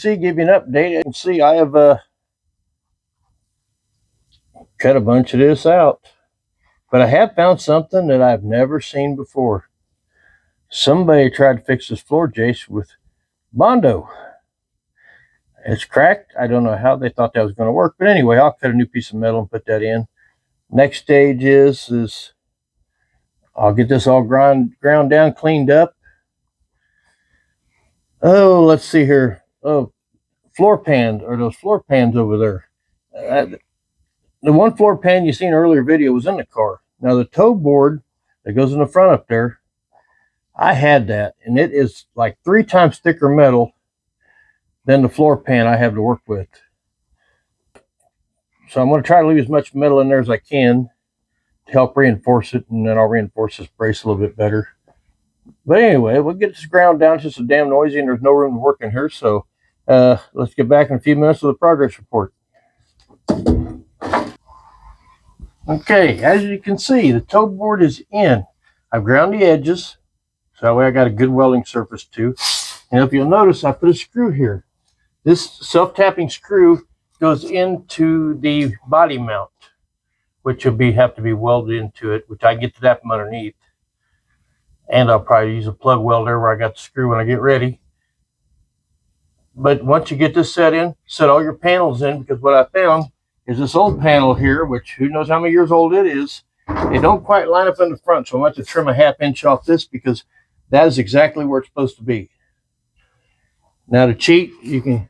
give you an update. You can see I have cut a bunch of this out, but I have found something that I've never seen before. Somebody tried to fix this floor jace with Bondo. It's cracked. I don't know how they thought that was going to work, but anyway, I'll cut a new piece of metal and put that in. Next stage is I'll get this all ground down, cleaned up. Oh, let's see here. Oh, floor pans, or those floor pans over there. The one floor pan you seen in earlier video was in the car. Now the toe board that goes in the front up there, I had that, and it is like 3 times thicker metal than the floor pan I have to work with. So I'm going to try to leave as much metal in there as I can to help reinforce it, and then I'll reinforce this brace a little bit better. But anyway, we'll get this ground down. It's just so damn noisy, and there's no room to work in here. So let's get back in a few minutes with a progress report. Okay, as you can see, the toe board is in. I've ground the edges, so that way I got a good welding surface too. And if you'll notice, I put a screw here. This self-tapping screw goes into the body mount, which will have to be welded into it, which I get to that from underneath. And I'll probably use a plug welder where I got the screw when I get ready. But once you get this set in, set all your panels in, because what I found is this old panel here, which who knows how many years old it is, it don't quite line up in the front. So I'm going to have to trim a 1/2 inch off this, because that is exactly where it's supposed to be. Now to cheat, you can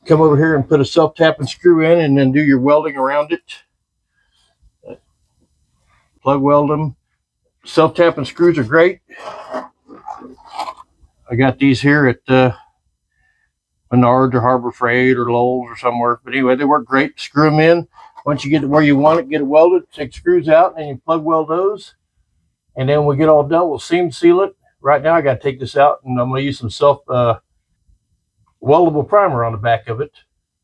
come over here and put a self-tapping screw in and then do your welding around it. Plug weld them. Self-tapping screws are great. I got these here at Menards or Harbor Freight or Lowe's or somewhere. But anyway, they work great. Screw them in. Once you get to where you want it, get it welded, take screws out, and you plug weld those. And then when we get all done, we'll seam seal it. Right now, I got to take this out, and I'm going to use some weldable primer on the back of it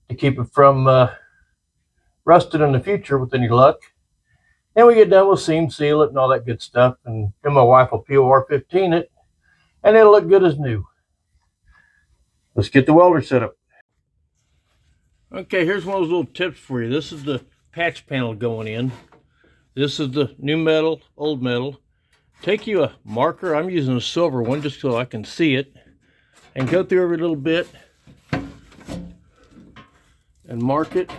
to keep it from rusting in the future with any luck. And we get done, we'll seam seal it and all that good stuff. And then my wife will POR-15 it, and it'll look good as new. Let's get the welder set up. Okay, here's one of those little tips for you. This is the patch panel going in. This is the new metal, old metal. Take you a marker. I'm using a silver one just so I can see it. And go through every little bit and mark it.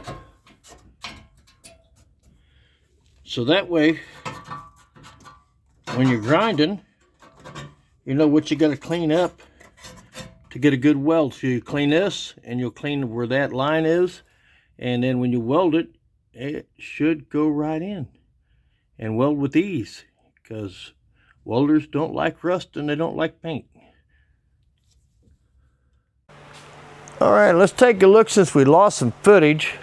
So that way, when you're grinding, you know what you got to clean up to get a good weld. So you clean this, and you'll clean where that line is. And then when you weld it, it should go right in and weld with ease, because welders don't like rust and they don't like paint. All right, let's take a look since we lost some footage.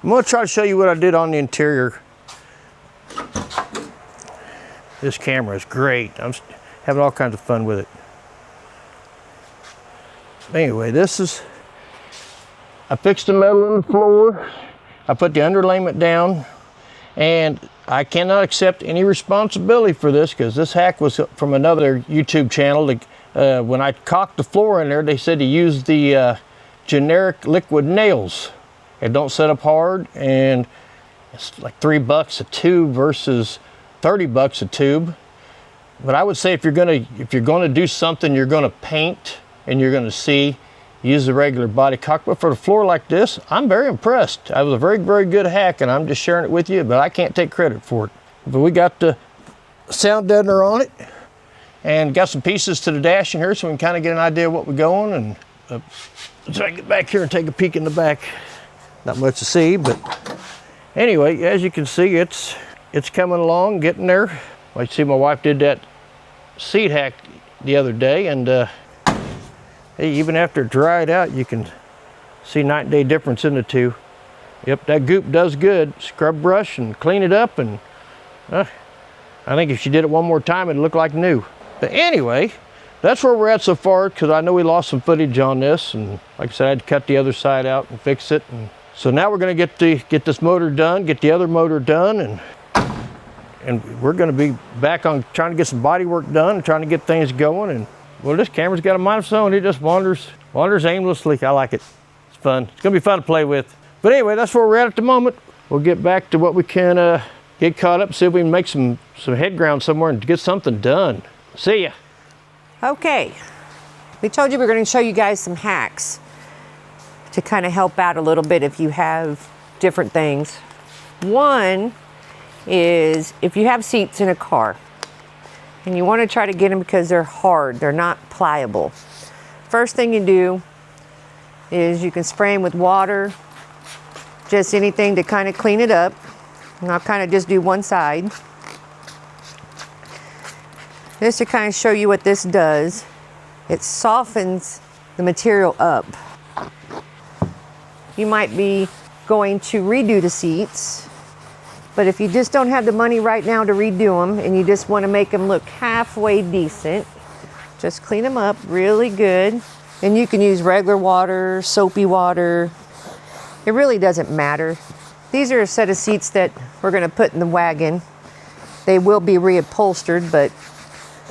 I'm going to try to show you what I did on the interior. This camera is great. I'm having all kinds of fun with it. Anyway, I fixed the metal in the floor. I put the underlayment down, and I cannot accept any responsibility for this, because this hack was from another YouTube channel. When I caulked the floor in there, they said to use the generic liquid nails. It don't set up hard, and it's like $3 a tube versus $30 a tube. But I would say if you're gonna do something you're gonna paint and you're gonna see, use the regular body caulk. But for the floor like this, I'm very impressed. It was a very, very good hack, and I'm just sharing it with you, but I can't take credit for it. But we got the sound deadener on it, and got some pieces to the dash in here so we can kind of get an idea of what we're going. And so I can get back here and take a peek in the back. Not much to see, but anyway, as you can see, it's coming along, getting there. Like you see, my wife did that seat hack the other day, and hey, even after it dried out, you can see night and day difference in the two. Yep, that goop does good. Scrub brush and clean it up, and I think if she did it one more time, it'd look like new. But anyway, that's where we're at so far, because I know we lost some footage on this, and like I said, I had to cut the other side out and fix it. And so now we're going to get this motor done, get the other motor done, and we're going to be back on trying to get some body work done and trying to get things going. And Well, this camera's got a mind of its own. It just wanders aimlessly. I like it. It's fun. It's gonna be fun to play with. But anyway, that's where we're at the moment. We'll get back to what we can get caught up, see if we can make some head ground somewhere and get something done. See ya. Okay, we told you we were going to show you guys some hacks to kind of help out a little bit if you have different things. One is if you have seats in a car and you want to try to get them because they're hard, they're not pliable. First thing you do is you can spray them with water, just anything to kind of clean it up. And I'll kind of just do one side. Just to kind of show you what this does. It softens the material up. You might be going to redo the seats, but if you just don't have the money right now to redo them and you just want to make them look halfway decent, just clean them up really good. And you can use regular water, soapy water. It really doesn't matter. These are a set of seats that we're going to put in the wagon. They will be reupholstered, but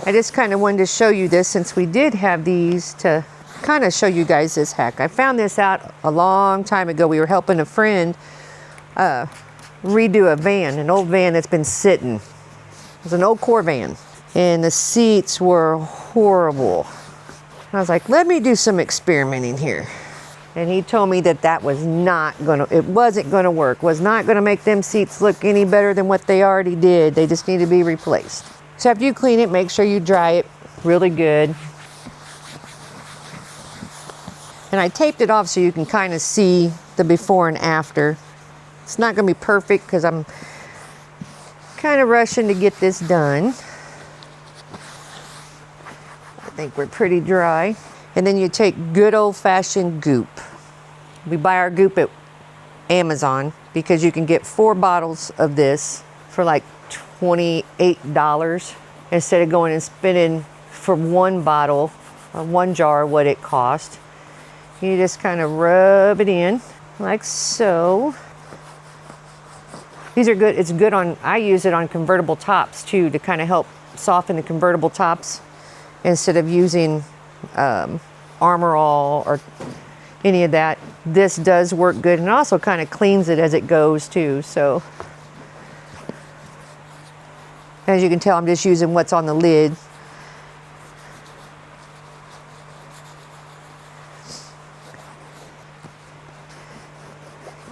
I just kind of wanted to show you this since we did have these to kind of show you guys this hack. I found this out a long time ago. We were helping a friend redo a van, an old van that's been sitting. It was an old core van, and the seats were horrible. I was like, let me do some experimenting here. And he told me that that was not gonna, it wasn't gonna work, was not gonna make them seats look any better than what they already did. They just need to be replaced. So after you clean it, make sure you dry it really good. And I taped it off so you can kind of see the before and after. It's not gonna be perfect because I'm kind of rushing to get this done. I think we're pretty dry. And then you take good old-fashioned goop. We buy our goop at Amazon because you can get 4 bottles of this for like $28 instead of going and spending for 1 bottle or 1 jar what it cost. You just kind of rub it in like so. These are good. It's good on, I use it on convertible tops too to kind of help soften the convertible tops instead of using Armor All or any of that. This does work good, and also kind of cleans it as it goes too. So as you can tell, I'm just using what's on the lid.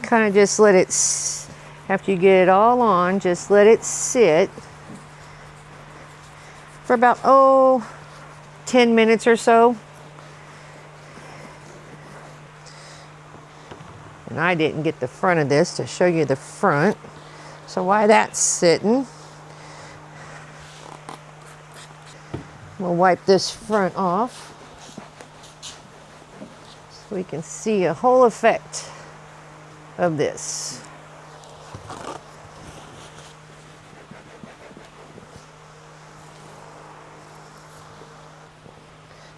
Kind of just let it, after you get it all on, just let it sit for about 10 minutes or so. And I didn't get the front of this to show you the front. So while that's sitting, we'll wipe this front off so we can see a whole effect of this.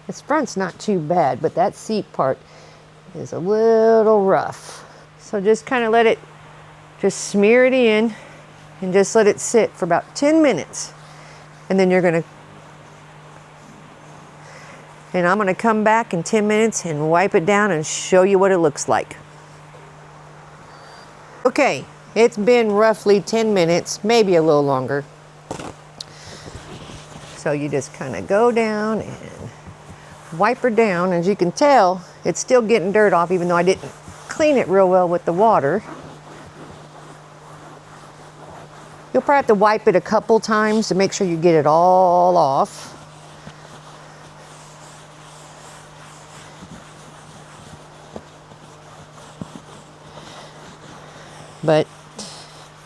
This front's not too bad, but that seat part is a little rough. So just kind of let it, just smear it in and just let it sit for about 10 minutes. And then you're gonna, and I'm gonna come back in 10 minutes and wipe it down and show you what it looks like. Okay, it's been roughly 10 minutes, maybe a little longer. So you just kind of go down and wipe her down. As you can tell, it's still getting dirt off even though I didn't clean it real well with the water. You'll probably have to wipe it a couple times to make sure you get it all off. But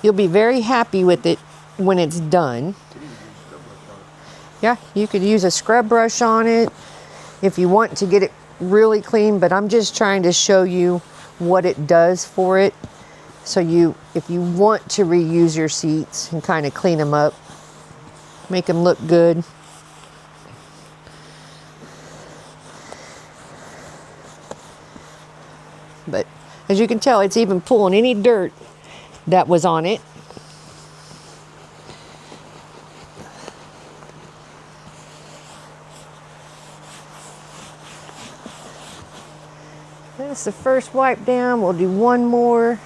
you'll be very happy with it when it's done. Yeah, you could use a scrub brush on it if you want to get it really clean, but I'm just trying to show you what it does for it. So if you want to reuse your seats and kind of clean them up, make them look good. But as you can tell, it's even pulling any dirt that was on it. That's the first wipe down. We'll do one more.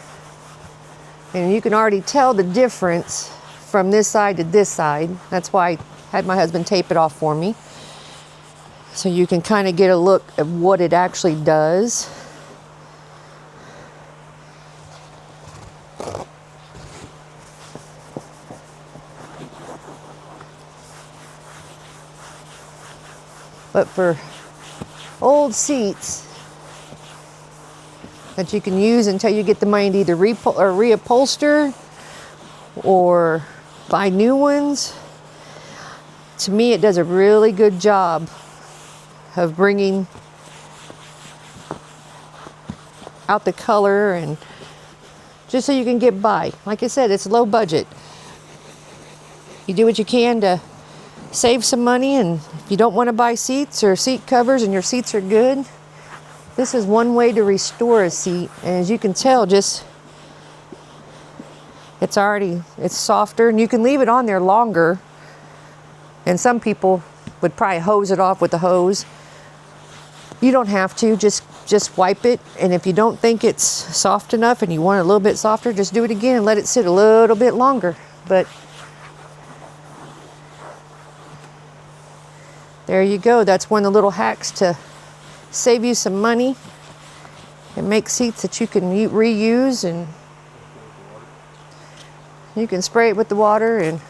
And you can already tell the difference from this side to this side. That's why I had my husband tape it off for me. So you can kind of get a look at what it actually does. But for old seats that you can use until you get the money to either reupholster or buy new ones, to me it does a really good job of bringing out the color, and just so you can get by. Like I said, it's low budget. You do what you can to save some money, and if you don't want to buy seats or seat covers and your seats are good, this is one way to restore a seat. And as you can tell, just it's softer, and you can leave it on there longer. And some people would probably hose it off with a hose. You don't have to, just wipe it. And if you don't think it's soft enough and you want it a little bit softer, just do it again and let it sit a little bit longer. But there you go. That's one of the little hacks to save you some money and make seats that you can reuse. And you can spray it with the water, and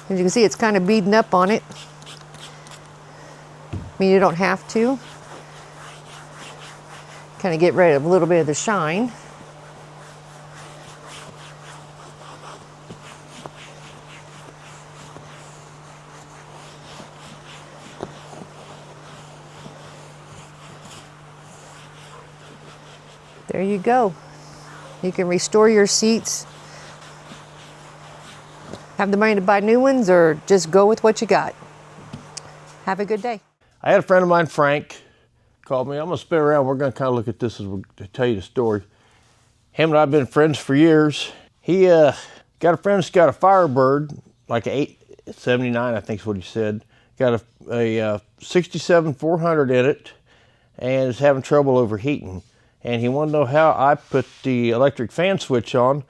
as you can see, it's kind of beading up on it. I mean, you don't have to. Kind of get rid of a little bit of the shine. There you go. You can restore your seats. Have the money to buy new ones, or just go with what you got. Have a good day. I had a friend of mine, Frank, called me. I'm gonna spin around. We're gonna kind of look at this as we tell you the story. Him and I have been friends for years. He got a friend that's got a Firebird, like a 879, I think is what he said. Got a 67 400 in it, and is having trouble overheating. And he wanted to know how I put the electric fan switch on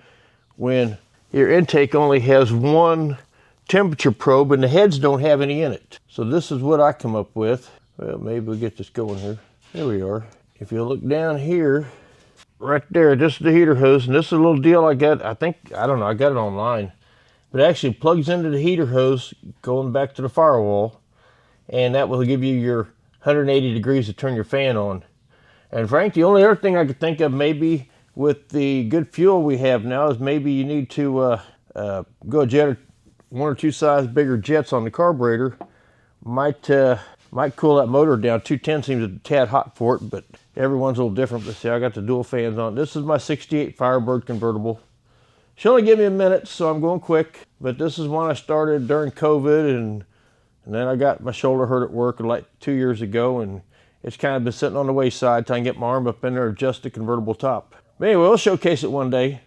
when your intake only has one temperature probe and the heads don't have any in it. So this is what I come up with. Well, maybe we'll get this going here. There we are. If you look down here, right there, this is the heater hose, and this is a little deal I got, I don't know, I got it online. But it actually plugs into the heater hose going back to the firewall, and that will give you your 180 degrees to turn your fan on. And Frank, the only other thing I could think of maybe with the good fuel we have now is maybe you need to go a jet, one or two size bigger jets on the carburetor. Might cool that motor down. 210 seems a tad hot for it, but everyone's a little different. But see, I got the dual fans on. This is my 68 Firebird convertible. She only gave me a minute, so I'm going quick. But this is one I started during COVID, and then I got my shoulder hurt at work like 2 years ago, and it's kind of been sitting on the wayside till I can get my arm up in there and adjust the convertible top. But anyway, we'll showcase it one day.